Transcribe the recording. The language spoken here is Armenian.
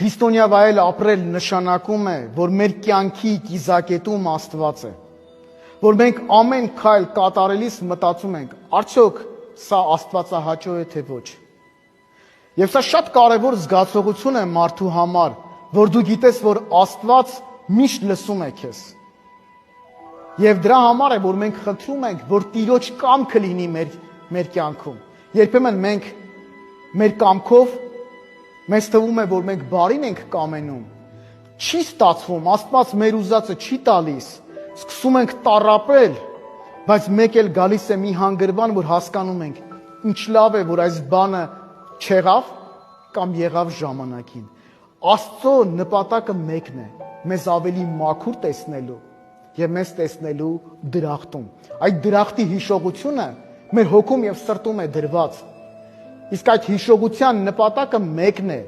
Քրիստոնյա վայել ապրել նշանակում է, որ մեր կյանքի կիզակետում Աստված է, որ մենք ամեն քայլ կատարելիս մտածում ենք, արդյոք սա աստվածահաճո է թե ոչ։ Եվ սա շատ կարևոր զգացողություն է մարդու համար, որ դու գիտես, որ Աստված միշտ լսում է քեզ։ Եվ դրա համար է, որ մենք խնդրում ենք, որ Տիրոջ կամքը լինի մեր կյանքում։ Երբեմն մենք մեր կամքով մեզ թվում է, որ մենք բարին ենք կամենում, չի ստացվում, Աստված մեր ուզածը չի տալիս, սկսում ենք տառապել, բայց մեկ էլ գալիս է մի հանգրվան, որ հասկանում ենք, ինչ լավ է, որ այս բանը չեղավ կամ եղավ ժամանակին։ Աստծո նպատակը մեկն է, մեզ ավելի մաքուր տեսնելու եւ մեզ տեսնելու դրախտում։ Այդ դրախտի հիշողությունը մեր հոգում եւ սրտում է դրված։ Իսկ այդ հիշողության նպատակը մեկն է՝